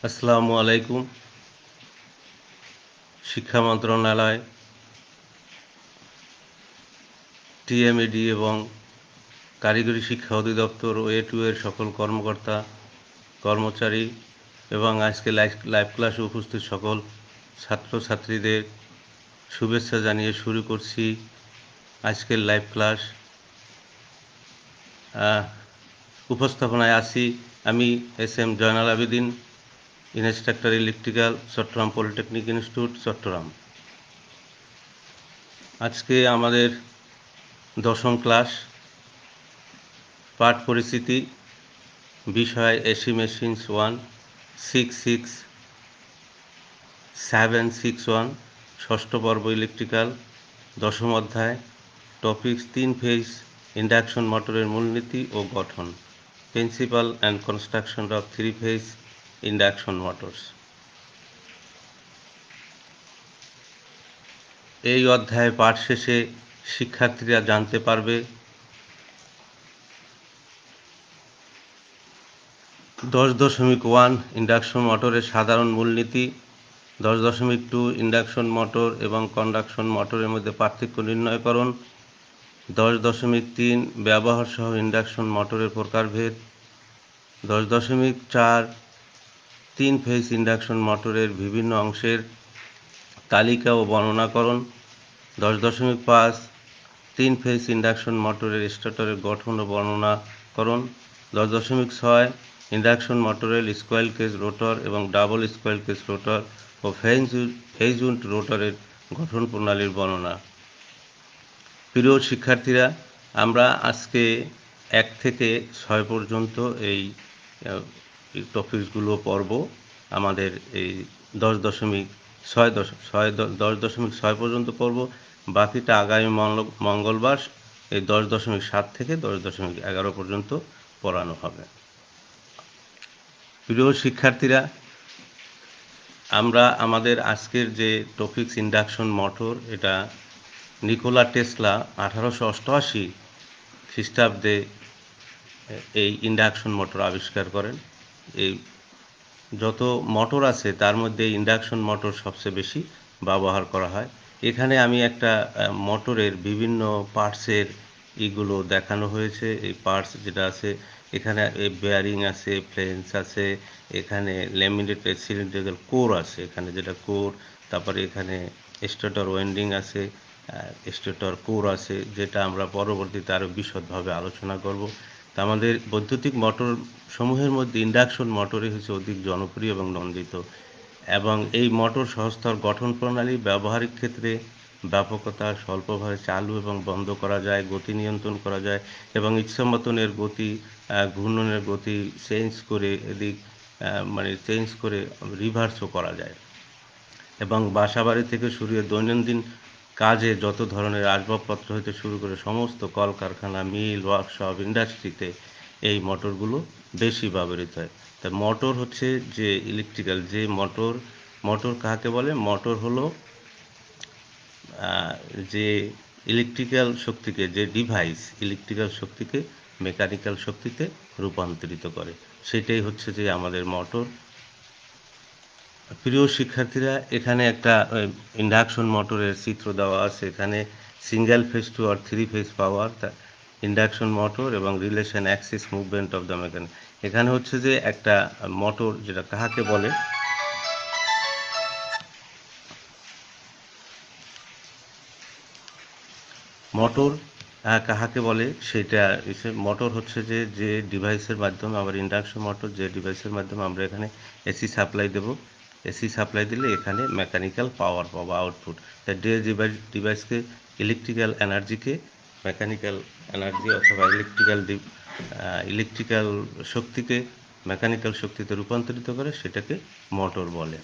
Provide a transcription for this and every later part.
আসসালামু আলাইকুম। শিক্ষা মন্ত্রণালয়, টিএমইডি এবং কারিগরি শিক্ষা অধিদপ্তর ওয়ে2 এর সকল কর্মকর্তা, কর্মচারী এবং আজকে লাইভ ক্লাসে উপস্থিত সকল ছাত্রছাত্রীদের শুভেচ্ছা জানিয়ে শুরু করছি আজকের লাইভ ক্লাস। উপস্থাপনায় আছি আমি S M. Joynal Abedin, instructor electrical, Chittagong polytechnic institute, Chittagong. আজকে আমাদের 10ম ক্লাস, পাঠ পরিস্থিতি, বিষয় এসি মেশিনস 1 66761, ষষ্ঠ পর্ব ইলেকট্রিক্যাল, 10ম অধ্যায়, টপিকস 3 ফেজ ইন্ডাকশন মোটরের মূলনীতি ও গঠন, principal and construction of 3 phase induction motors. এই অধ্যায়ে পাঠ শেষে শিক্ষার্থীরা জানতে পারবে 10.1 ইন্ডাকশন মোটরের সাধারণ মূলনীতি, 10.2 ইন্ডাকশন মোটর এবং কন্ডাকশন মোটরের মধ্যে পার্থক্য নির্ণয়করণ, 10.3 ব্যবহার সহ ইন্ডাকশন মোটরের প্রকারভেদ, 10.4 3 ফেজ ইন্ডাকশন মোটরের বিভিন্ন অংশের তালিকা ও বর্ণনাকরণ, 10.5 3 ফেজ ইন্ডাকশন মোটরের স্টার্টারের গঠন ও বর্ণনাকরণ, 10.6 ইন্ডাকশন মোটরের স্কোয়াল কেজ রোটর এবং ডাবল স্কোয়াল কেজ রোটর ও ফেজ উইন্ড রোটরের গঠন প্রণালীর বর্ণনা। প্রিয় শিক্ষার্থীরা, আমরা আজকে 1 থেকে 6 পর্যন্ত এই টপিকসগুলো পড়ব। আমাদের এই 10.6 পর্যন্ত পড়ব, বাকিটা আগামী মঙ্গলবার এই 10.7 থেকে 10.11 পর্যন্ত পড়ানো হবে। প্রিয় শিক্ষার্থীরা, আমরা আমাদের আজকের যে টপিকস ইন্ডাকশন মোটর, এটা নিকোলা টেসলা 1888 খ্রিস্টাব্দে এই ইন্ডাকশন মোটর আবিষ্কার করেন। এই যত মোটর আছে তার মধ্যে ইন্ডাকশন মোটর সবচেয়ে বেশি ব্যবহার করা হয়। এখানে আমি একটা মোটরের বিভিন্ন পার্টসের ইগুলো দেখানো হয়েছে। এই পার্টস যেটা আছে, এখানে বেয়ারিং আছে, ফ্লেন্স আছে, এখানে ল্যামিনেটেড সিলিন্ড্রিক্যাল কোর আছে, এখানে যেটা কোর, তারপরে এখানে স্টেটর ওয়েন্ডিং আছে, স্টেটর কোর আছে, যেটা আমরা পরবর্তীতে আরও বিশদভাবে আলোচনা করব। তা আমাদের বৈদ্যুতিক মোটর সমূহের মধ্যে ইন্ডাকশন মোটরই হচ্ছে অধিক জনপ্রিয় এবং নন্দিত, এবং এই মোটর সহজতর গঠন প্রণালী, ব্যবহারিক ক্ষেত্রে ব্যাপকতা, স্বল্পভাবে চালু এবং বন্ধ করা যায়, গতি নিয়ন্ত্রণ করা যায় এবং ইচ্ছামতন এর গতি, ঘূর্ণনের গতি চেঞ্জ করে চেঞ্জ করে রিভার্সও করা যায়। এবং বাসাবাড়ি থেকে শুরু করে দৈনন্দিন কাজে যত ধরনের আসবাবপত্র হতে শুরু করে সমস্ত কলকারখানা, মিল, ওয়ার্কশপ, ইন্ডাস্ট্রিতে এই মোটরগুলো বেশি ব্যবহৃত হয়। তাই মোটর হচ্ছে যে ইলেকট্রিক্যাল যে মোটর কাকে বলে? মোটর হলো যে ইলেকট্রিক্যাল শক্তিকে, যে ডিভাইস ইলেকট্রিক্যাল শক্তিকে মেকানিক্যাল শক্তিতে রূপান্তরিত করে, সেটাই হচ্ছে যে আমাদের মোটর। প্রিয় শিক্ষার্থীরা, এখানে একটা ইন্ডাকশন মোটরের চিত্র দেওয়া আছে। এখানে সিঙ্গেল ফেজ টু আর 3 ফেজ পাওয়ার ইন্ডাকশন মোটর এবং relation Axis movement of the mechanic. এখানে হচ্ছে যে একটা মোটর যেটা কাহাকে বলে, মোটর কাহাকে বলে সেটা, মোটর হচ্ছে যে ডিভাইসের মাধ্যমে, আবার ইন্ডাকশন মোটর যে ডিভাইসের মাধ্যমে আমরা এখানে এসি সাপ্লাই দেব, এসি সাপ্লাই দিলে এখানে মেকানিক্যাল পাওয়ার পাবো, আউটপুট। তাই যে ডিভাইসকে ইলেকট্রিক্যাল এনার্জিকে মেকানিক্যাল এনার্জি অথবা ইলেকট্রিক্যাল শক্তিকে মেকানিক্যাল শক্তিতে রূপান্তরিত করে, সেটাকে মোটর বলে।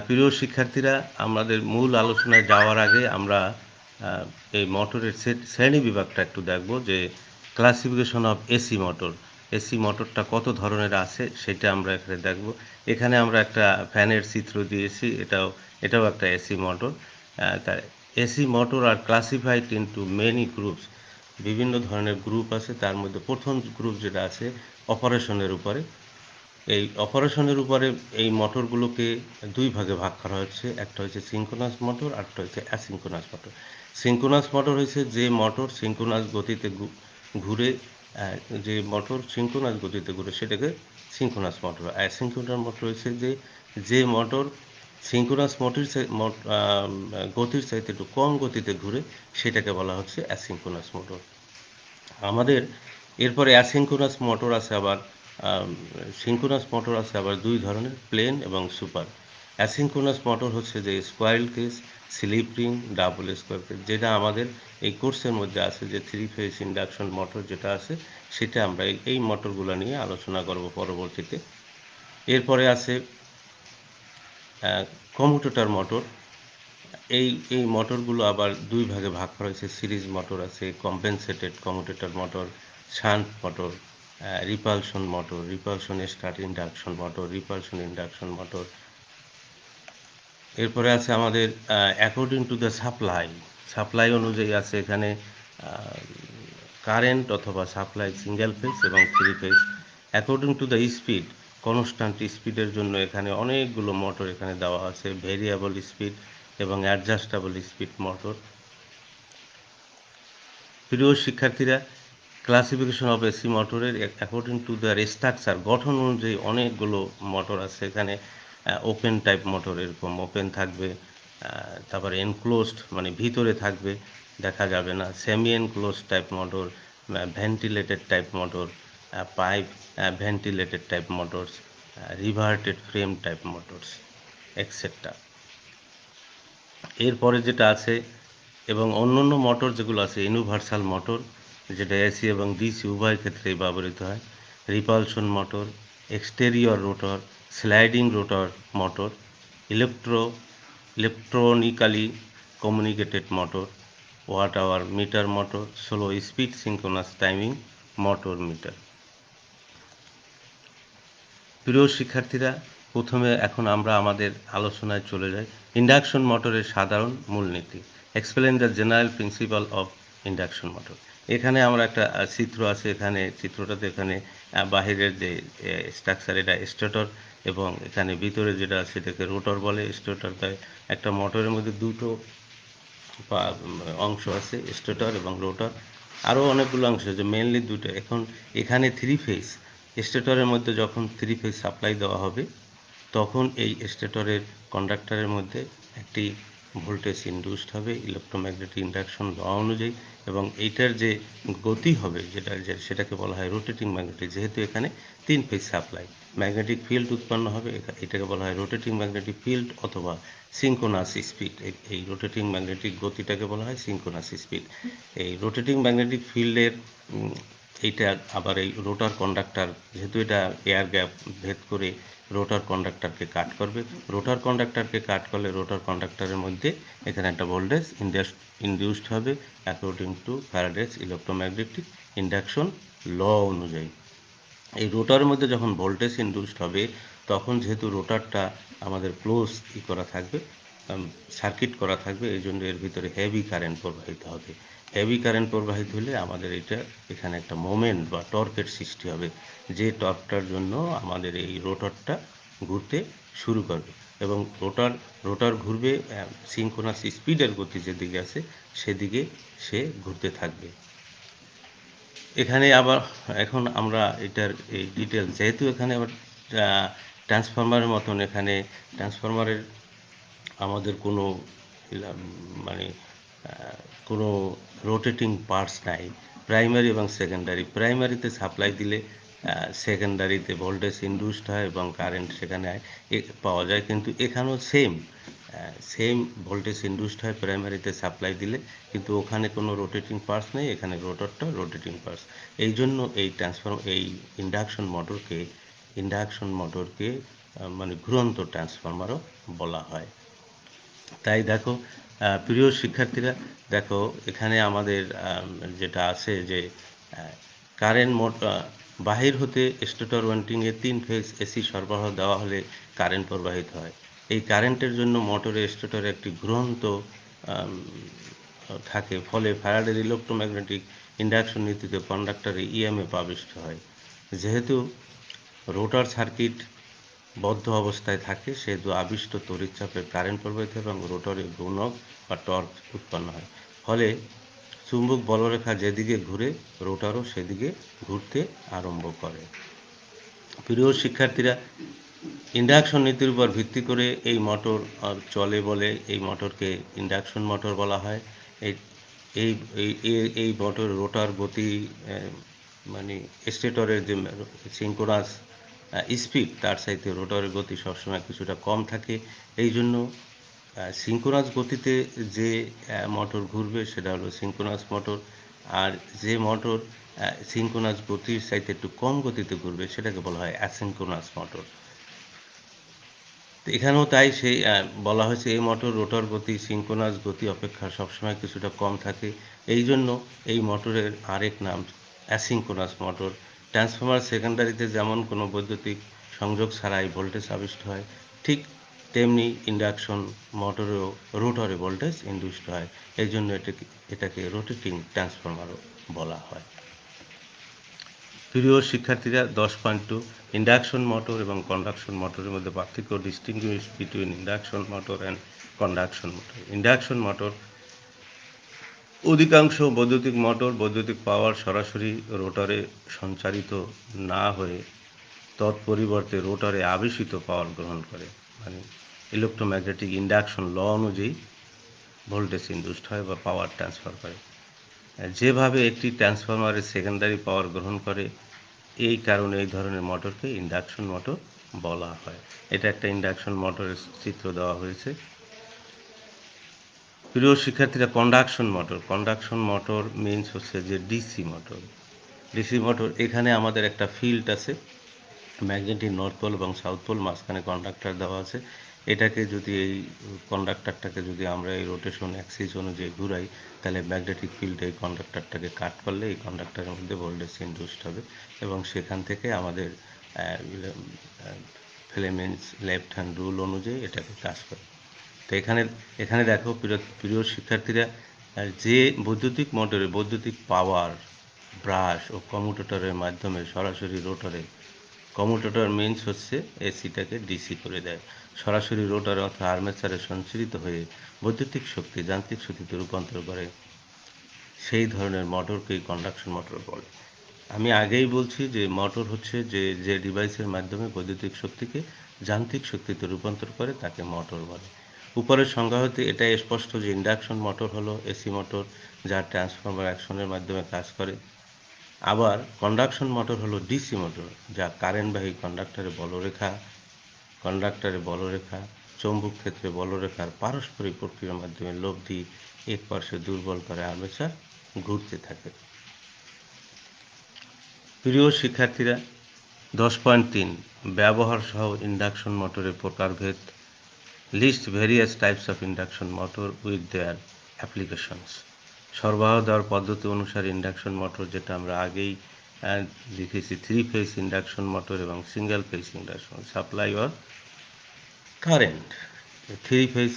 প্রিয় শিক্ষার্থীরা, আমাদের মূল আলোচনায় যাওয়ার আগে আমরা এই মোটরের শ্রেণী বিভাগটা একটু দেখব, যে classification of AC motor. AC মোটরটা কত ধরনের আছে সেটা আমরা এখানে দেখব। এখানে আমরা একটা ফ্যানের চিত্র দিয়েছি, এটাও একটা এসি মোটর। তার AC motor are classified into many groups, বিভিন্ন ধরনের গ্রুপ আছে। তার মধ্যে প্রথম গ্রুপ যেটা আছে অপারেশনের উপরে, এই অপারেশনের উপরে এই মোটরগুলোকে দুই ভাগে ভাগ করা হচ্ছে, একটা হচ্ছে সিঙ্ক্রোনাস মোটর, আরেকটা হচ্ছে অ্যাসিঙ্ক্রোনাস মোটর। সিঙ্ক্রোনাস মোটর হচ্ছে যে মোটর সিঙ্ক্রোনাস গতিতে ঘুরে, যে মোটর সিঙ্ক্রোনাস গতিতে ঘুরে সেটাকে সিঙ্ক্রোনাস মোটর। অ্যাসিঙ্ক্রোনাস মোটর হচ্ছে যে মোটর সিঙ্ক্রোনাস গতির চাইতে একটু কম গতিতে ঘুরে, সেটাকে বলা হচ্ছে অ্যাসিঙ্ক্রোনাস মোটর। আমাদের এরপরে অ্যাসিঙ্ক্রোনাস মোটর আছে আবার, সিঙ্ক্রোনাস মোটর আছে আবার দুই ধরনের, প্লেন এবং সুপার। অ্যাসিঙ্ক্রোনাস মোটর হচ্ছে যে squirrel cage, slip ring, double squirrel cage, যেটা আমাদের এই কোর্সের মধ্যে আছে, যে 3 ফেজ ইন্ডাকশন মোটর যেটা আছে, সেটা আমরা এই মোটরগুলো নিয়ে আলোচনা করব পরবর্তীতে। এরপরে আছে কমিউটেটর মোটর। এই মোটরগুলো আবার দুই ভাগে ভাগ করা হয়েছে, সিরিজ মোটর আছে, compensated commutator motor, shunt motor, repulsion start induction motor, repulsion induction motor. এরপরে আছে আমাদের অ্যাকর্ডিং টু দ্য সাপ্লাই অনুযায়ী আছে এখানে কারেন্ট অথবা সাপ্লাই সিঙ্গেল ফেজ এবং 3 phase. According to the speed, constant স্পিডের জন্য এখানে অনেকগুলো মোটর এখানে দেওয়া আছে, ভেরিয়েবল স্পিড এবং অ্যাডজাস্টেবল স্পিড মোটর। প্রিয় শিক্ষার্থীরা, ক্লাসিফিকেশন অফ এসি মোটরের অ্যাকর্ডিং টু দ্য স্ট্রাকচার, গঠন অনুযায়ী অনেকগুলো মোটর আছে এখানে। ওপেন টাইপ মোটর, এরকম ওপেন থাকবে, তারপরে এনক্লোজড মানে ভিতরে থাকবে, দেখা যাবে না, semi enclosed type motor, ventilated type motor, pipe ventilated type motors, riveted frame type motors, etcetera. এরপরে যেটা আছে এবং অন্যান্য মোটর যেগুলো আছে, ইউনিভার্সাল মোটর, যেটা এসি এবং ডিসি উভয় ক্ষেত্রেই ব্যবহৃত হয়, repulsion motor, exterior rotor, sliding rotor motor, electronically communicated motor, watt hour meter motor, slow speed synchronous timing motor meter. প্রিয় শিক্ষার্থীরা, প্রথমে এখন আমরা আমাদের আলোচনায় চলে যাই। ইন্ডাকশন মোটরের সাধারণ মূলনীতি। Explain the general principal of induction motor. এখানে আমরা একটা চিত্র আছে, এখানে চিত্রটাতে এখানে বাহিরের যে স্ট্রাকচার, এটা স্টেটর, এবং এখানে ভিতরে যেটা আছে সেটাকে রোটর বলে। স্টেটরটা একটা মোটরের মধ্যে দুটো অংশ আছে, স্টেটর এবং রোটর। আরও অনেকগুলো অংশ আছে, মেনলি দুটো। এখন এখানে 3 ফেজ, স্টেটরের মধ্যে যখন 3 ফেজ সাপ্লাই দেওয়া হবে, তখন এই স্টেটরের কন্ডাক্টরের মধ্যে একটি ভোল্টেজ ইনডিউসড হবে ইলেকট্রোম্যাগনেটিক ইন্ডাকশন ল অনুযায়ী, এবং এইটার যে গতি হবে সেটাকে বলা হয় রোটেটিং ম্যাগনেটিক। যেহেতু এখানে 3 ফেজ সাপ্লাই, ম্যাগনেটিক ফিল্ড উৎপন্ন হবে, এটাকে বলা হয় রোটেটিং ম্যাগনেটিক ফিল্ড অথবা সিঙ্ক্রোনাস স্পিড। এই রোটেটিং ম্যাগনেটিক গতিটাকে বলা হয় সিঙ্ক্রোনাস স্পিড। এই রোটেটিং ম্যাগনেটিক ফিল্ডের এইটা আবার এই রোটার কন্ডাক্টর, যেহেতু এটা এয়ার গ্যাপ ভেদ করে রোটার কন্ডাক্টরকে কাট করবে, রোটার কন্ডাক্টরকে কাট করলে রোটার কন্ডাক্টরের মধ্যে এখানে একটা ভোল্টেজ ইনডিউসড হবে according to Faraday's electromagnetic induction law অনুযায়ী। এই রোটারের মধ্যে যখন ভোল্টেজ ইনডিউসড হবে, তখন যেহেতু রোটারটা আমাদের ক্লোজ করা থাকবে, সার্কিট করা থাকবে, এই জন্য এর ভিতরে হেভি কারেন্ট প্রবাহিত হবে। হেভি কারেন্ট প্রবাহিত হলে আমাদের এখানে একটা মোমেন্ট বা টর্কের সৃষ্টি হবে, যে টর্কটার জন্য আমাদের এই রোটারটা ঘুরতে শুরু করবে, এবং রোটার ঘুরবে সিঙ্ক্রোনাস স্পিডের গতি যেদিকে আছে সেদিকে সে ঘুরতে থাকবে। এখানে আবার এখন আমরা এটার এই ডিটেল, যেহেতু এখানে আবার ট্রান্সফরমারের মতন, এখানে ট্রান্সফরমারের আমাদের কোনো মানে কোনো রোটেটিং পার্টস নাই, প্রাইমারি এবং সেকেন্ডারি। প্রাইমারিতে সাপ্লাই দিলে সেকেন্ডারিতে ভোল্টেজ ইনডিউসড হয় এবং কারেন্ট সেখানে পাওয়া যায়, কিন্তু এখানেও সেম ভোল্টেজ ইনডিউসড হয় প্রাইমারিতে সাপ্লাই দিলে, কিন্তু ওখানে কোনো রোটেটিং পার্টস নেই, এখানে রোটরটা রোটেটিং পার্টস। এই জন্য এই ইন্ডাকশন মোটরকে মানে ঘুরন্ত ট্রান্সফরমারও বলা হয়। তাই দেখো প্রিয় শিক্ষার্থীরা, দেখো এখানে আমাদের যেটা আছে যে কারেন্ট বাহির হতে স্টেটর ওয়াইন্ডিংয়ে 3 ফেজ এসি সরবরাহ দেওয়া হলে কারেন্ট প্রবাহিত হয়। এই কারেন্টের জন্য মোটরে স্টেটরে একটি ঘুরন্ত থাকে, ফলে ফ্যারাডের ইলেকট্রোম্যাগনেটিক ইন্ডাকশন নীতিতে কন্ডাক্টরে ইএমএফ আবিষ্ট হয়। যেহেতু রোটার সার্কিট বদ্ধ অবস্থায় থাকে সেহেতু আবিষ্ট তড়িৎচাপের কারেন্ট প্রবাহিত এবং রোটরে গুণক বা টর্ক উৎপন্ন হয়। ফলে চুম্বক বলরেখা যেদিকে ঘুরে রোটারও সেদিকে ঘুরতে আরম্ভ করে। প্রিয় শিক্ষার্থীরা, ইন্ডাকশন নীতির উপর ভিত্তি করে এই মোটর চলে বলে এই মোটরকে ইন্ডাকশন মোটর বলা হয়। এই এই এই মোটর রোটার গতি মানে স্টেটরের যে সিঙ্ক্রোনাস স্পিড তার চাইতে রোটারের গতি সবসময় কিছুটা কম থাকে। এই জন্য সিঙ্ক্রোনাস গতিতে যে মোটর ঘুরবে সেটা হলো সিঙ্ক্রোনাস মোটর, আর যে মোটর সিঙ্ক্রোনাস গতির চাইতে একটু কম গতিতে ঘুরবে সেটাকে বলা হয় অ্যাসিঙ্ক্রোনাস মোটর। এখানেও তাই সেই বলা হয়েছে এই মোটর রোটর গতি সিঙ্ক্রোনাস গতি অপেক্ষা সবসময় কিছুটা কম থাকে। এই জন্য এই মোটরের আরেক নাম অ্যাসিঙ্ক্রোনাস মোটর। ট্রান্সফরমার সেকেন্ডারিতে যেমন কোনো বৈদ্যুতিক সংযোগ ছাড়াই ভোল্টেজ আবিষ্ট হয়, ঠিক তেমনি ইন্ডাকশন মোটরেও রোটরে ভোল্টেজ ইন্ডিউসড হয়। এই জন্য এটাকে রোটেটিং ট্রান্সফরমারও বলা হয়। প্রিয় শিক্ষার্থীরা, 10.2 ইন্ডাকশন মোটর এবং কন্ডাকশন মোটরের মধ্যে পার্থক্য, distinguish between induction motor and conduction motor. Induction motor অধিকাংশ বৈদ্যুতিক মোটর বৈদ্যুতিক পাওয়ার সরাসরি রোটারে সঞ্চারিত না হয়ে তৎপরিবর্তে রোটারে আবেশিত পাওয়ার গ্রহণ করে, মানে ইলেকট্রোম্যাগনেটিক ইন্ডাকশন ল অনুযায়ী ভোল্টেজ ইন্ডিউসড হয় বা পাওয়ার ট্রান্সফার করে। যেভাবে একটি ট্রান্সফরমারের সেকেন্ডারি পাওয়ার গ্রহণ করে, এই কারণে এই ধরনের মোটরকে ইন্ডাকশন মোটর বলা হয়। এটা একটা ইন্ডাকশন মোটরের চিত্র দেওয়া হয়েছে। প্রিয় শিক্ষার্থীরা, কন্ডাকশন মোটর মিনস হচ্ছে যে ডিসি মোটর। এখানে আমাদের একটা ফিল্ড আছে, ম্যাগনেটিক নর্থ পোল এবং সাউথ পোল, মাঝখানে কন্ডাক্টর দেওয়া আছে। এটাকে যদি এই কন্ডাক্টরটাকে যদি আমরা এই রোটেশন অ্যাক্সিস অনুযায়ী ঘুরাই, তাহলে ম্যাগনেটিক ফিল্ড এই কন্ডাক্টরটাকে কাট করলে এই কন্ডাক্টরের মধ্যে ভোল্টেজ ইন্ডিউসড হবে এবং সেখান থেকে আমাদের ফ্লেমেন্স লেফট হ্যান্ড রুল অনুযায়ী এটাকে কাজ করে। তো এখানে দেখো প্রিয় শিক্ষার্থীরা, যে বৈদ্যুতিক মোটরে বৈদ্যুতিক পাওয়ার ব্রাশ ও কমিউটেটরের মাধ্যমে সরাসরি রোটরে, কমিউটেটর মিনস হচ্ছে এসিটাকে ডিসি করে দেয়, সরাসরি রোটারে অথবা আর্মেচারে সঞ্চারিত হয়ে বৈদ্যুতিক শক্তি যান্ত্রিক শক্তিতে রূপান্তর করে, সেই ধরনের মোটরকেই কন্ডাকশন মোটর বলে। আমি আগেই বলছি যে মোটর হচ্ছে যে ডিভাইসের মাধ্যমে বৈদ্যুতিক শক্তিকে যান্ত্রিক শক্তিতে রূপান্তর করে তাকে মোটর বলে। উপরের সংজ্ঞা হতে এটা স্পষ্ট যে ইন্ডাকশন মোটর হলো এসি মোটর যা ট্রান্সফরমার অ্যাকশনের মাধ্যমে কাজ করে। আবার কন্ডাকশন মোটর হলো ডিসি মোটর যা কারেন্টবাহী কন্ডাক্টরে বলরেখা চৌম্বক ক্ষেত্রে বলরেখার পারস্পরিক প্রক্রিয়ার মাধ্যমে লব্ধি এক পার্শ্বে দুর্বল করে আর্মেচার ঘুরতে থাকে। প্রিয় শিক্ষার্থীরা, 10.3 ব্যবহার সহ ইন্ডাকশন মোটরের প্রকারভেদ। List various types of induction motor with their applications. সরবরাহ দেওয়ার পদ্ধতি অনুসারে ইন্ডাকশন মোটর, যেটা আমরা আগেই লিখেছি, 3 ফেজ ইন্ডাকশন মোটর এবং single phase induction supply or current. 3 phase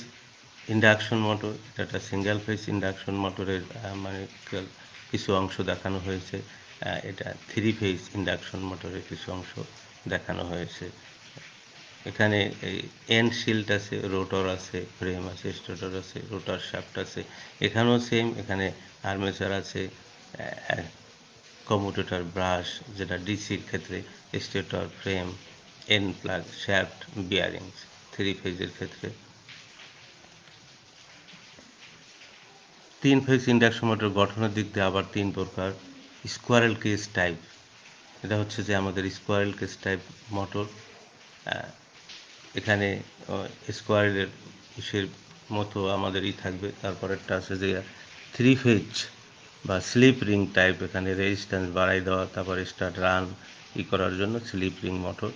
induction motor, এটা সিঙ্গেল ফেজ ইন্ডাকশন মোটরের মানে কিছু অংশ দেখানো হয়েছে। এটা 3 ফেজ ইন্ডাকশন মোটরের কিছু অংশ দেখানো হয়েছে। এখানে এন্ড শিল্ড আছে, রোটর আছে, ফ্রেম আছে, স্টেটর আছে, রোটার শ্যাফট আছে। এখানেও সেম, এখানে আর্মেচার আছে, কমিউটেটর ব্রাশ যেটা ডিসির ক্ষেত্রে, stator, frame, end plug, shaft, bearings 3 ফেজের ক্ষেত্রে। 3 ফেজ ইন্ডাকশন মোটর গঠনের দিক দিয়ে আবার 3 প্রকার। স্কোয়ারেল কেজ টাইপ, এটা হচ্ছে যে আমাদের স্কোয়ারেল কেজ টাইপ মোটর। এখানে স্কোয়ারের ইসের মতো আমাদের থাকবে। তারপরেরটা আছে যে 3 ফেজ বা স্লিপ রিং টাইপ, এখানে রেজিস্ট্যান্স বাড়াই দেওয়া, তারপর স্টার্ট রান করার জন্য slip ring motor.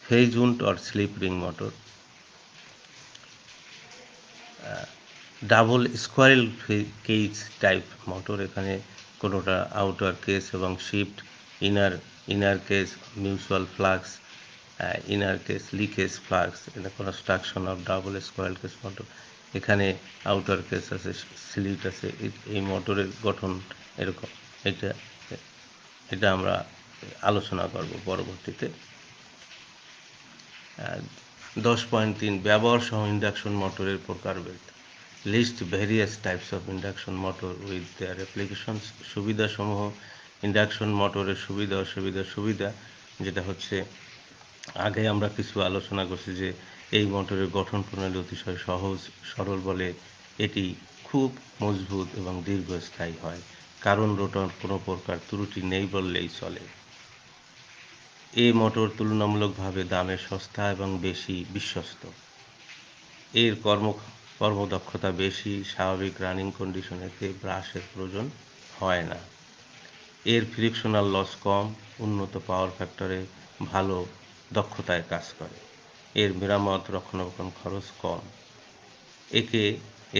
Phase wound or slip ring motor. Double squirrel cage type motor, এখানে কোনোটা আউটার কেস এবং shift, inner cage mutual flux, inner cage leakage flux. এটা construction of double squirrel cage motor. এখানে outer cage আছে, slit আছে। এই মোটরের গঠন এরকম। এটা আমরা আলোচনা করব পরবর্তীতে। 10.3 ব্যবহার সহ ইন্ডাকশন মোটরের প্রকারভেদ। List various types of induction motor with their applications. সুবিধাসমূহ, ইন্ডাকশন মোটরের সুবিধা সুবিধা যেটা হচ্ছে আগে আমরা কিছু আলোচনা করছি যে এই মোটরের গঠন প্রণালী অতিশয় সহজ সরল বলে এটি খুব মজবুত এবং দীর্ঘস্থায়ী হয়, কারণ রোটর কোনো প্রকার ত্রুটি নেই বললেই চলে। এই মোটর তুলনামূলকভাবে দামে সস্তা এবং বেশি বিশ্বস্ত। এর কর্মদক্ষতা বেশি, স্বাভাবিক রানিং কন্ডিশনেতে ব্রাশের প্রয়োজন হয় না। এর ফ্রিকশনাল লস কম, উন্নত পাওয়ার ফ্যাক্টরে ভালো দক্ষতায় কাজ করে। এর মেরামত রক্ষণাবেক্ষণ খরচ কম। একে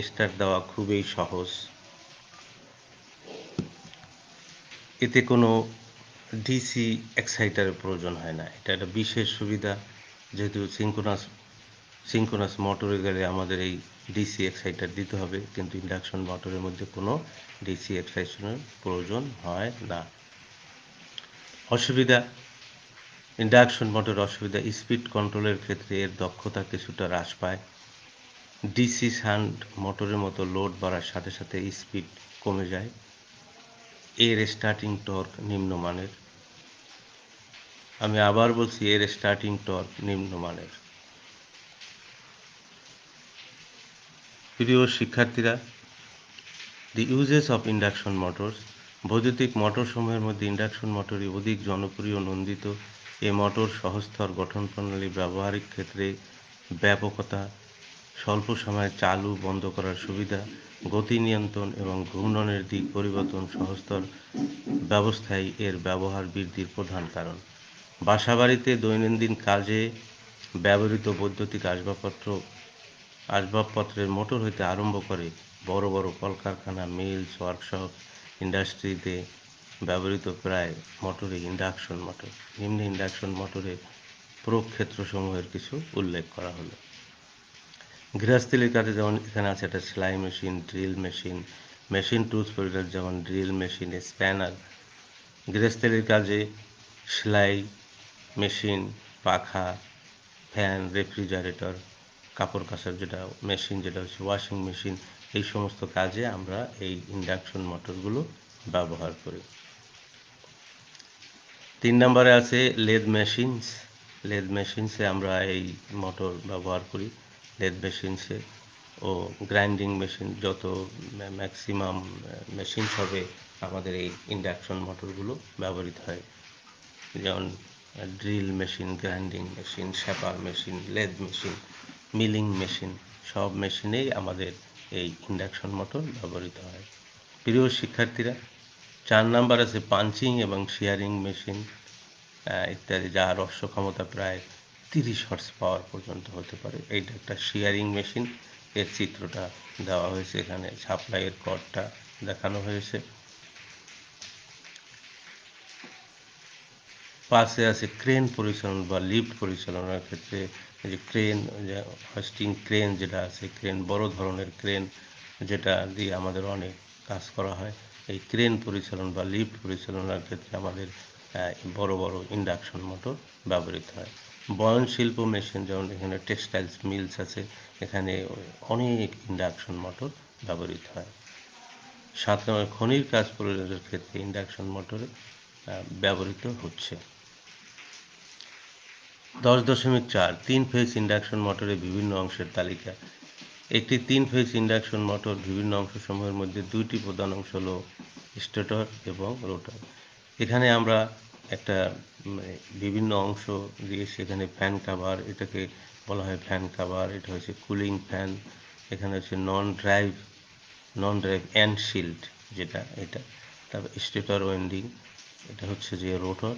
স্টার্ট দেওয়া খুবই সহজ। এতে কোনো ডিসি এক্সাইটারের প্রয়োজন হয় না। এটা একটা বিশেষ সুবিধা, যেহেতু সিঙ্ক্রোনাস মোটরে গেলে আমাদের এই ডিসি এক্সাইটার দিতে হবে, কিন্তু ইন্ডাকশন মোটরের মধ্যে কোনো ডিসি এক্সাইটেশনের প্রয়োজন হয় না। অসুবিধা, ইন্ডাকশন মোটরের অসুবিধা, স্পিড কন্ট্রোলের ক্ষেত্রে এর দক্ষতা কিছুটা হ্রাস পায়। ডিসি শান্ট মোটরের মতো লোড বাড়ার সাথে সাথে স্পিড কমে যায়। এর স্টার্টিং টর্ক নিম্নমানের। আমি আবার বলছি, এর স্টার্টিং টর্ক নিম্নমানের। প্রিয় শিক্ষার্থীরা, দি ইউজেস অফ ইন্ডাকশন মোটরস। বৈদ্যুতিক মোটরসমূহের মধ্যে ইন্ডাকশন মোটরই অধিক জনপ্রিয় নন্দিত। এ মোটর সহজতর গঠন প্রণালী, ব্যবহারিক ক্ষেত্রে ব্যাপকতা, স্বল্প সময়ে চালু বন্ধ করার সুবিধা, গতি নিয়ন্ত্রণ এবং ঘূর্ণনের দিক পরিবর্তন সহজতর ব্যবস্থাই এর ব্যবহার বৃদ্ধির প্রধান কারণ। বাসাবাড়িতে দৈনন্দিন কাজে ব্যবহৃত বৈদ্যুতিক আসবাবপত্রের মোটর হইতে আরম্ভ করে বড় বড় কলকারখানা, মিলস, ওয়ার্কশপ, ইন্ডাস্ট্রিতে ব্যবহৃত প্রায় মোটরই ইন্ডাকশন মোটর। নিম্নে ইন্ডাকশন মোটরের প্রয়োগক্ষেত্রসমূহের কিছু উল্লেখ করা হলো। গৃহস্থলীর কাজে যেমন এখানে আছে একটা সেলাই machine, drill machine, machine tools পরিবার যেমন ড্রিল মেশিন, স্প্যানার। গৃহস্থলীর কাজে সেলাই মেশিন, পাখা, ফ্যান, রেফ্রিজারেটর, কাপড় কাচার যেটা মেশিন, যেটা হচ্ছে ওয়াশিং মেশিন, এই সমস্ত কাজে আমরা এই ইন্ডাকশন মোটরগুলো ব্যবহার করি। 3 নম্বরে আছে লেদ মেশিনস। লেদ মেশিনসে আমরা এই মোটর ব্যবহার করি। লেদ মেশিনসে ও গ্রাইন্ডিং মেশিন, যত ম্যাক্সিমাম মেশিনস হবে আমাদের এই ইন্ডাকশন মোটরগুলো ব্যবহৃত হয়। যেমন drill machine, grinding machine, shaper machine, lathe machine, milling machine, সব মেশিনেই আমাদের এই ইন্ডাকশন মোটর ব্যবহৃত হয়। প্রিয় শিক্ষার্থীরা, 4 নাম্বার আছে পাঞ্চিং এবং শিয়ারিং মেশিন ইত্যাদি, যার রস্য ক্ষমতা প্রায় 30 হর্স পাওয়ার পর্যন্ত হতে পারে। এইটা একটা শিয়ারিং মেশিন। এর চিত্রটা দেওয়া হয়েছে এখানে, সাপ্লাইয়ের কর্ডটা দেখানো হয়েছে। পাশে আছে ক্রেন পরিচালনা বা লিফট পরিচালনার ক্ষেত্রে যে ক্রেন, হোস্টিং ক্রেন যেটা আছে, ক্রেন বড় ধরনের ক্রেন যেটা দিয়ে আমাদের অনেক কাজ করা হয়, এই ক্রেন পরিচালনা বা লিফট পরিচালনার ক্ষেত্রে আমাদের বড় বড় ইন্ডাকশন মোটর ব্যবহৃত হয়। বয়ন শিল্প মেশিন, যেমন এখানে টেক্সটাইলস মিলস আছে, এখানে অনেক ইন্ডাকশন মোটর ব্যবহৃত হয়। 7 নম্বর, খনির কাজ প্রয়োজনের ক্ষেত্রে ইন্ডাকশন মোটর ব্যবহৃত হচ্ছে। 10.4 3 ফেজ ইন্ডাকশন মোটরের বিভিন্ন অংশের তালিকা। একটি 3 ফেজ ইন্ডাকশন মোটর বিভিন্ন অংশসমূহের মধ্যে দুইটি প্রধান অংশ হলো স্টেটর এবং রোটর। এখানে আমরা একটা বিভিন্ন অংশ দিয়ে সেখানে ফ্যান কাভার, এটাকে বলা হয় ফ্যান কাভার, এটা হচ্ছে কুলিং ফ্যান, এখানে হচ্ছে নন ড্রাইভ এন্ড শিল্ড যেটা, এটা তারপর স্টেটর ওয়েন্ডিং, এটা হচ্ছে যে রোটর,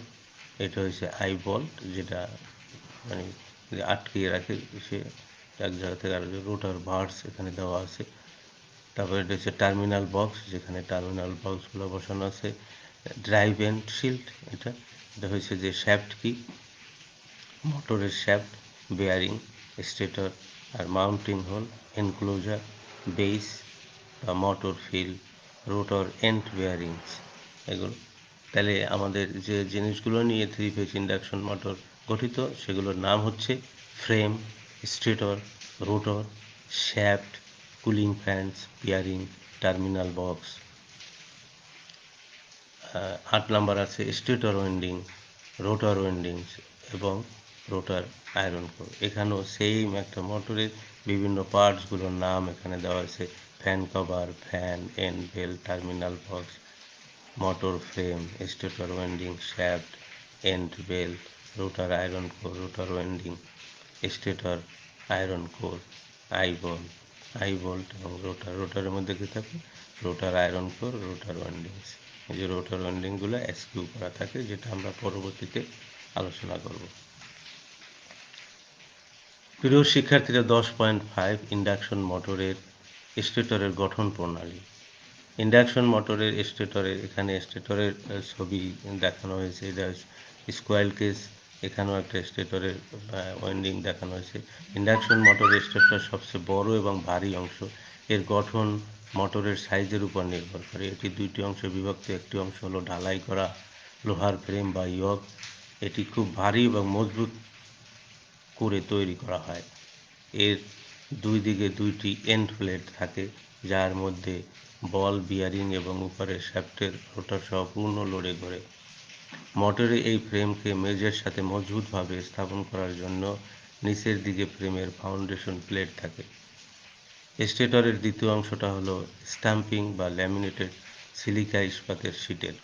এটা হচ্ছে আই বল্ট যেটা মানে আটকিয়ে রাখে সে এক জায়গা থেকে আর রোটার ভার্স এখানে দেওয়া আছে। তারপরে এটা হচ্ছে টার্মিনাল বক্স, যেখানে টার্মিনাল বক্সগুলো বসানো আছে। ড্রাইভ এন্ড শিল্ড, এটা হচ্ছে যে শ্যাফট কি, মোটরের শ্যাফট, বেয়ারিং, স্টেটর আর মাউন্টিং হোল, এনক্লোজার, বেস বা মোটর ফিল, রোটর এন্ড বেয়ারিংস, এগুলো। তাহলে আমাদের যে জিনিসগুলো নিয়ে 3 ফেজ ইন্ডাকশন মোটর গঠিত সেগুলোর নাম হচ্ছে frame, stator, rotor, shaft, cooling fans, bearing, terminal box. 8 number আছে স্টেটর ওয়েন্ডিং, রোটর ওয়েন্ডিংস এবং রোটার আয়রন কোর। এখানেও সেম একটা মোটরের বিভিন্ন পার্টসগুলোর নাম এখানে দেওয়া আছে। Fan cover, fan, end bell, terminal box, motor frame, stator winding, shaft, end bell, rotor iron core, rotor winding, stator iron core, eye bolt এবং রোটারের মধ্যে কি থাকে? Rotor iron core, rotor windings. এই যে রোটার ওয়েন্ডিংগুলো এসকিউ করা থাকে, যেটা আমরা পরবর্তীতে আলোচনা করব। প্রিয় শিক্ষার্থীরা, 10.5 ইন্ডাকশন মোটরের স্টেটরের গঠন প্রণালী। ইন্ডাকশন মোটরের স্টেটরের, এখানে স্টেটরের ছবি দেখানো হয়েছে। এটা স্কোয়ার কেস, এখানেও একটা স্টেটরের ওয়েন্ডিং দেখানো হয়েছে। ইন্ডাকশন মোটরের স্টেটর সবচেয়ে বড় এবং ভারী অংশ। এর গঠন মোটরের সাইজের উপর নির্ভর করে। এটি দুইটি অংশে বিভক্ত। একটি অংশ হলো ঢালাই করা লোহার ফ্রেম বা ইয়ক। এটি খুব ভারী এবং মজবুত করে তৈরি করা হয়। এর দুই দিকে দুইটি এন্ড প্লেট থাকে, যার মধ্যে বল বিয়ারিং এবং উপরের শ্যাফটের রোটার সহ পূর্ণ লোডে ঘোরে। মোটরে এই ফ্রেমকে মেজের সাথে মজবুতভাবে স্থাপন করার জন্য নিচের দিকে ফ্রেমের ফাউন্ডেশন প্লেট থাকে। স্টেটরের দ্বিতীয় অংশটা হলো স্টাম্পিং বা ল্যামিনেটেড সিলিকা ইস্পাতের শীটের।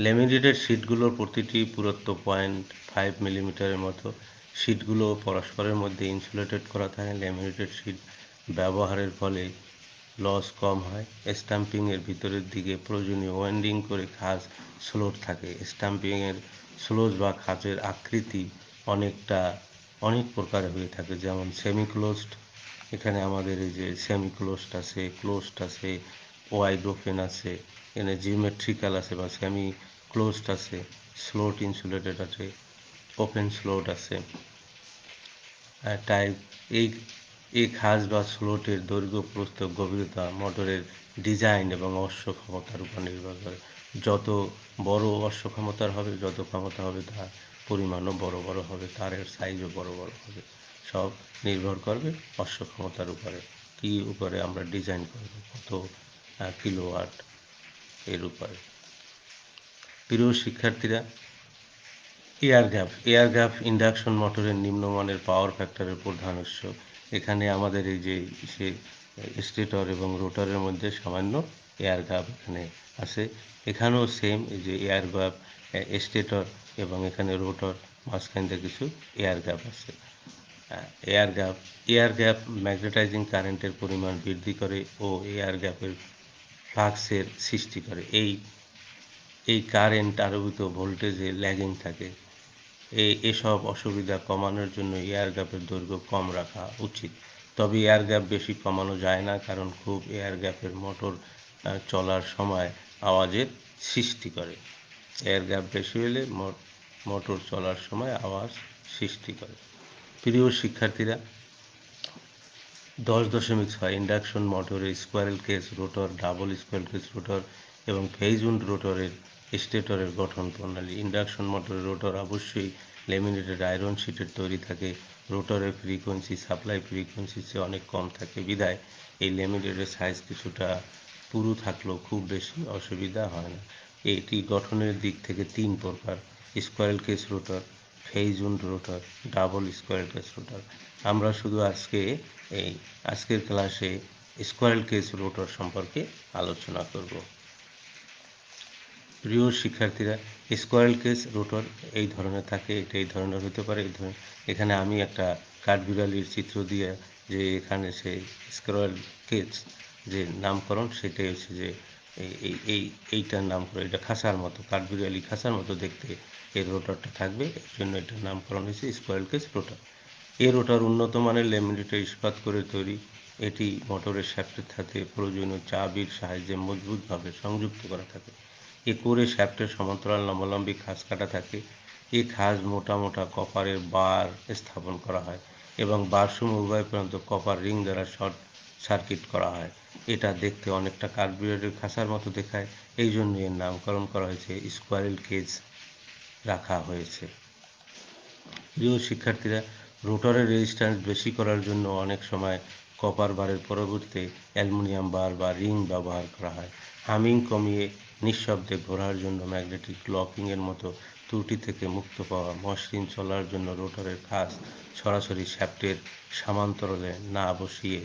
ল্যামিনেটেড শীটগুলোর প্রতিটি পুরুত্ব 0.5 মিলিমিটারের মতো। শীটগুলো পরস্পরের মধ্যে ইনসুলেটেড করা থাকে। ল্যামিনেটেড শীট ব্যবহারের ফলে লস কম হয়। স্টাম্পিংয়ের ভিতরের দিকে প্রয়োজনীয় ওয়েন্ডিং করে খাঁজ স্লোট থাকে। স্টাম্পিংয়ের স্লোজ বা খাঁজের আকৃতি অনেক প্রকার হয়ে থাকে, যেমন সেমি ক্লোজড। এখানে আমাদের এই যে সেমি ক্লোজড আছে, ক্লোজড আছে, ওয়াইড ওপেন আছে, এখানে জিওমেট্রিক্যাল আছে বা সেমি ক্লোজড আছে, স্লোট ইনসুলেটেড আছে, ওপেন স্লোট আছে। টাইপ এই খাঁজ বা স্লোটের দৈর্ঘ্য, প্রস্থ, গভীরতা মোটরের ডিজাইন এবং অশ্ব ক্ষমতার উপর নির্ভর করে। যত বড় অশ্ব ক্ষমতার হবে, যত ক্ষমতা হবে, তার পরিমাণও বড় বড় হবে, তারের সাইজও বড় বড় হবে। সব নির্ভর করবে অশ্ব ক্ষমতার উপরে, কি উপরে আমরা ডিজাইন করব, কত কিলোওয়াট, এর উপরে। প্রিয় শিক্ষার্থীরা, এয়ার গ্যাপ ইন্ডাকশন মোটরের নিম্নমানের পাওয়ার ফ্যাক্টরের প্রধান উৎস। এখানে আমাদের এই যে স্টেটর এবং রোটারের মধ্যে সামান্য এয়ার গ্যাপ এখানে আছে। এখানেও সেম, এই যে এয়ার গ্যাপ স্টেটর এবং এখানে রোটর, মাঝখানটা কিছু এয়ার গ্যাপ আছে। এয়ার গ্যাপ ম্যাগনেটাইজিং কারেন্টের পরিমাণ বৃদ্ধি করে ও এয়ার গ্যাপের ফ্লাক্সের সৃষ্টি করে। এই কারেন্ট আরোপিত ভোল্টেজে ল্যাগিং থাকে। এসব অসুবিধা কমানোর জন্য এয়ার গ্যাপের দৈর্ঘ্য কম রাখা উচিত। তবে এয়ার গ্যাপ বেশি কমানো যায় না, কারণ খুব এয়ার গ্যাপের মোটর চলার সময় আওয়াজের সৃষ্টি করে। এয়ার গ্যাপ বেশি হলে মোটর চলার সময় আওয়াজ সৃষ্টি করে। প্রিয় শিক্ষার্থীরা, 10.6 ইন্ডাকশন মোটরের squirrel cage rotor, double squirrel cage rotor এবং ফেজ উইন্ড রোটরের স্টেটরের গঠন প্রণালী। ইন্ডাকশন মোটরের রোটর অবশ্যই ল্যামিনেটেড আয়রন শীটের তৈরি থাকে। রোটরের ফ্রিকোয়েন্সি সাপ্লাই ফ্রিকোয়েন্সির চেয়ে অনেক কম থাকে, বিধায় এই ল্যামিনেটের সাইজ কিছুটা পুরু থাকলেও খুব বেশি অসুবিধা হয় না। এটি গঠনের দিক থেকে 3 প্রকার: squirrel cage rotor, phase wind rotor, double squirrel cage rotor. আমরা শুধু আজকের ক্লাসে স্কোয়ারেল কেজ রোটর সম্পর্কে আলোচনা করব। প্রিয় শিক্ষার্থীরা, স্কোয়ারেল কেজ রোটর এই ধরনের থাকে। এটা এই ধরনের হতে পারে। এখানে আমি একটা কাঠবিড়ালির চিত্র দিয়ে, যে এখানে সেই স্কোয়ারেল কেজ যে নামকরণ, সেটাই হচ্ছে যে এইটার নামকরণ। এটা খাঁচার মতো, কাঠবিড়ালি খাঁচার মতো দেখতে এই রোটরটা থাকবে, এর জন্য এটার নামকরণ হয়েছে স্কোয়ারেল কেজ রোটর। এই রোটর উন্নত মানের ল্যামিনেটেড ইস্পাত করে তৈরি। এটি মোটরের শ্যাফটের সাথে প্রয়োজনীয় চাবির সাহায্যে মজবুতভাবে সংযুক্ত করা থাকে। এ কোরে শ্যাফটের সমান্তরাল লম্বালম্বি খাঁজ কাটা থাকে। এই খাঁজ মোটা মোটা কপারের বার স্থাপন করা হয় এবং বারসমূহ উভয় প্রান্ত কপার রিং দ্বারা শর্ট সার্কিট করা হয়। এটা দেখতে অনেকটা কাঠবিড়ালির খাঁচার মতো দেখায়, এই জন্য এর নামকরণ করা হয়েছে, স্কোয়ারেল কেজ রাখা হয়েছে। প্রিয় শিক্ষার্থীরা, রোটরের রেজিস্ট্যান্স বেশি করার জন্য অনেক সময় কপার বারের পরিবর্তে অ্যালুমিনিয়াম বার বা রিং ব্যবহার করা হয়। হামিং কমিয়ে নিঃশব্দে ঘোরার জন্য ম্যাগনেটিক লকিংয়ের মতো ত্রুটি থেকে মুক্ত পাওয়া মসৃণ চলার জন্য রোটরের খাস সরাসরি শ্যাফটের সমান্তরালে না বসিয়ে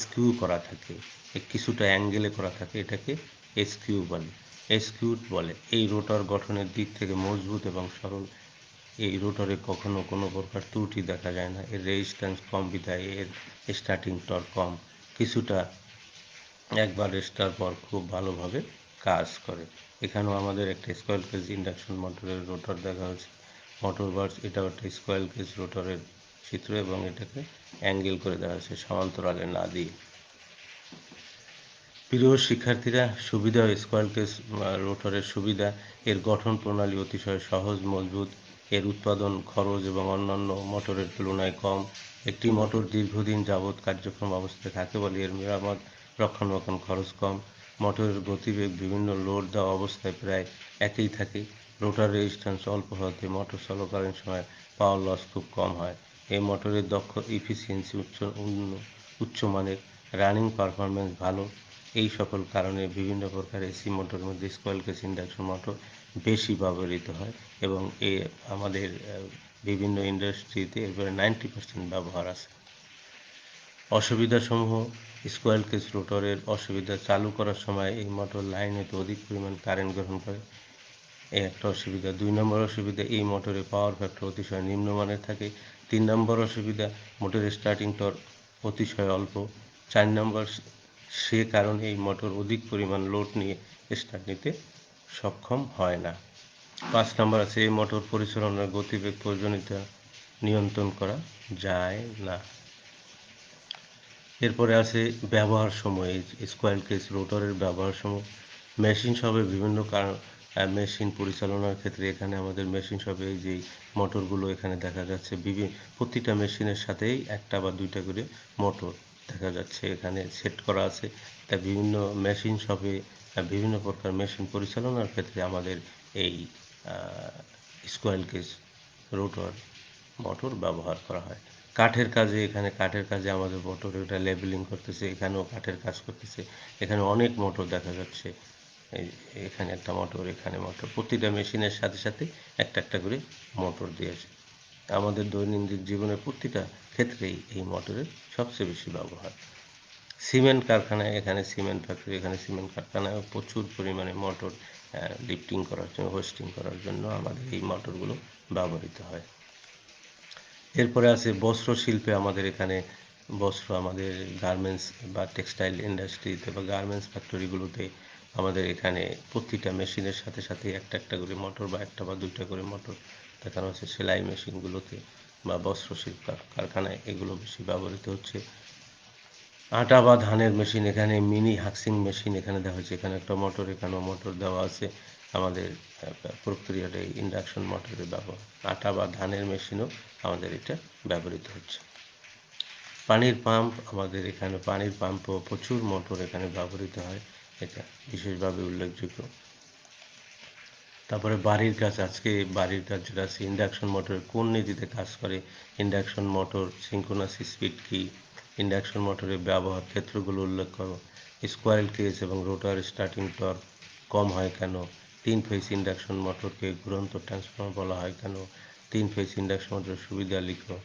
স্কিউ করা থাকে, কিছুটা অ্যাঙ্গেলে করা থাকে, এটাকে স্কিউড বলে। এই রোটর গঠনের দিক থেকে মজবুত এবং সরল। এই রোটরে কখনো কোনো প্রকার ত্রুটি দেখা যায় না। এর রেজিস্ট্যান্স কম বিধায় এর স্টার্টিং টর্ক কম, কিছুটা একবার রেস্টার পর খুব ভালোভাবে কাজ করে। এখানেও আমাদের একটা স্কোয়ার কেজ ইন্ডাকশন মোটরের রোটর দেখা হচ্ছে, মোটর বার্স, এটাও একটা স্কোয়ার কেজ রোটরের চিত্র এবং এটাকে অ্যাঙ্গেল করে দেওয়া হচ্ছে সমান্তরালে না দিয়ে। প্রিয় শিক্ষার্থীরা, সুবিধা স্কোয়ার কেজ রোটরের সুবিধা, এর গঠন প্রণালী অতিশয় সহজ, মজবুত, এর উৎপাদন খরচ এবং অন্যান্য মোটরের তুলনায় কম। একটি মোটর দীর্ঘদিন যাবৎ কার্যক্ষম অবস্থায় থাকে বলে এর মেরামত রক্ষণাবেক্ষণ খরচ কম। মোটরের গতিবেগ বিভিন্ন লোড দেওয়া অবস্থায় প্রায় একই থাকে। রোটার রেজিস্ট্যান্স অল্প হওয়াতে মোটর চলাকালীন সময় পাওয়ার লস খুব কম হয়। এই মোটরের দক্ষ ইফিসিয়েন্সি উচ্চমানের, রানিং পারফরমেন্স ভালো। এই সকল কারণে বিভিন্ন প্রকার এসি মোটরের মধ্যে স্কোয়ার কেজ ইন্ডাকশন মোটর বেশি ব্যবহৃত হয় এবং আমাদের বিভিন্ন ইন্ডাস্ট্রিতে এর 90% ব্যবহার আছে। অসুবিধাসমূহ, স্কোয়ার কেজ রোটরের অসুবিধা, চালু করার সময় এই মোটর লাইনেতে অধিক পরিমাণ কারেন্ট গ্রহণ করে, এই একটা অসুবিধা। 2 নম্বর অসুবিধা, এই মোটরে পাওয়ার ফ্যাক্টর অতিশয় নিম্নমানের থাকে। 3 নম্বর অসুবিধা, মোটরের স্টার্টিং টর্ক অতিশয় অল্প। 4 নম্বর, সে কারণে এই মোটর অধিক পরিমাণ লোড নিয়ে স্টার্ট নিতে সক্ষম হয় না। 5 নম্বর আছে, এই মোটর পরিচালনার গতিবেগ প্রয়োজনীয়তা নিয়ন্ত্রণ করা যায় না। এরপরে আছে ব্যবহার সময়, স্কোয়ার কেজ রোটরের ব্যবহার সময়। মেশিন শপে বিভিন্ন কারণ, মেশিন পরিচালনার ক্ষেত্রে এখানে আমাদের মেশিন শপে এই যে মোটরগুলো এখানে দেখা যাচ্ছে, প্রতিটা মেশিনের সাথেই একটা বা দুইটা করে মোটর দেখা যাচ্ছে এখানে সেট করা আছে। তা বিভিন্ন মেশিন শপে বিভিন্ন প্রকার মেশিন পরিচালনার ক্ষেত্রে আমাদের এই স্কোয়ার কেজ রোটর মোটর ব্যবহার করা হয়। কাঠের কাজে, এখানে কাঠের কাজে আমাদের মোটর এটা লেবেলিং করতেছে, এখানেও কাঠের কাজ করতেছে, এখানে অনেক মোটর দেখা যাচ্ছে। এখানে একটা মোটর, এখানে মোটর, প্রতিটা মেশিনের সাথে সাথে একটা একটা করে মোটর দিয়েছে। আমাদের দৈনন্দিন জীবনের প্রতিটা ক্ষেত্রেই এই মোটরের সবচেয়ে বেশি ব্যবহার। সিমেন্ট কারখানায়, এখানে সিমেন্ট ফ্যাক্টরি, এখানে সিমেন্ট কারখানায় প্রচুর পরিমাণে মোটর লিফটিং করার জন্য, হোস্টিং করার জন্য আমাদের এই মোটরগুলো ব্যবহৃত হয়। এরপরে আছে বস্ত্র শিল্পে, আমাদের এখানে বস্ত্র, আমাদের গার্মেন্টস বা টেক্সটাইল ইন্ডাস্ট্রিতে বা গার্মেন্টস ফ্যাক্টরিগুলোতে আমাদের এখানে প্রতিটা মেশিনের সাথে সাথে একটা একটা করে মোটর বা একটা বা দুইটা করে মোটর দেখানো হচ্ছে। সেলাই মেশিনগুলোতে বা বস্ত্র শিল্প কারখানায় এগুলো বেশি ব্যবহৃত হচ্ছে। আটা বা ধানের মেশিন, এখানে মিনি হাক্সিং মেশিন এখানে দেওয়া হয়েছে, এখানে একটা মোটর, এখানেও মোটর দেওয়া আছে। আমাদের প্রক্রিয়াটা ইন্ডাকশন মোটরের ব্যবহার। আটা বা ধানের মেশিনও আমাদের এটা ব্যবহৃত হচ্ছে। পানির পাম্প, আমাদের এখানে পানির পাম্পও প্রচুর মোটর এখানে ব্যবহৃত হয়, এটা বিশেষভাবে উল্লেখযোগ্য। তারপরে বাড়ির কাজ, আজকে বাড়ির কাজ যেটা আছে, ইন্ডাকশন মোটর কোন নীতিতে কাজ করে, ইন্ডাকশন মোটর সিঙ্ক্রোনাস স্পিড কি, ইন্ডাকশন মোটরের ব্যবহার ক্ষেত্রগুলো উল্লেখ করো, স্কোয়ারেল কেজ এবং রোটার স্টার্টিং টর্ক কম হয় কেন, 3 ফেজ ইন্ডাকশন মোটরকে ঘুরন্ত ট্রান্সফর্মার বলা হয় কেন, 3 ফেজ ইন্ডাকশন মোটরের সুবিধা লিখো,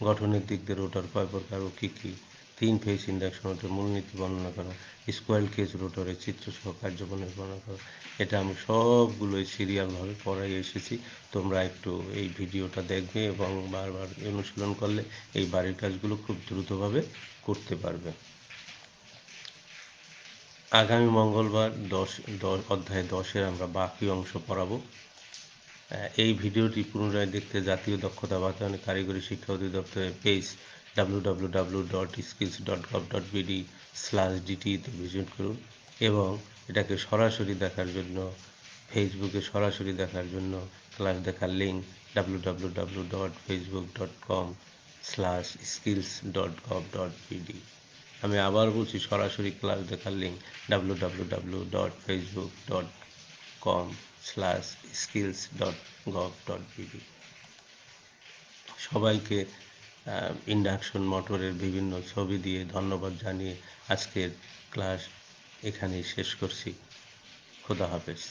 গঠনের দিক দিয়ে রোটার কয় প্রকার ও কী কী, 3 ফেজ ইন্ডাকশন মোটরের মূলনীতি বর্ণনা করো, স্কোয়ারেল কেজ রোটরের চিত্রসহ কার্যক্রমের বর্ণনা করো। এটা আমি সবগুলোই সিরিয়ালভাবে পড়াই এসেছি, তোমরা একটু এই ভিডিওটা দেখবে এবং বারবার অনুশীলন করলে এই বাড়ির কাজগুলো খুব দ্রুতভাবে করতে পারবে। আগামী মঙ্গলবার অধ্যায় 10-এর আমরা বাকি অংশ পড়াবো। এই ভিডিওটি পুনরায় দেখতে জাতীয় দক্ষতা বাতায়ন কারিগরি শিক্ষা অধিদপ্তরের পেজ www.skills.gov.bd/dt তে ভিজিট করুন এবং এটাকে সরাসরি দেখার জন্য, ফেসবুকে সরাসরি দেখার জন্য ক্লাস দেখার লিঙ্ক www.facebook.com/skills.gov.bd। আমি আবার বলছি, সরাসরি ক্লাস দেখার লিঙ্ক www.facebook.com/skills.gov.bd। সবাইকে ইন্ডাকশন মোটরের বিভিন্ন ছবি দিয়ে ধন্যবাদ জানিয়ে আজকের ক্লাস এখানেই শেষ করছি। খোদা হাফেজ।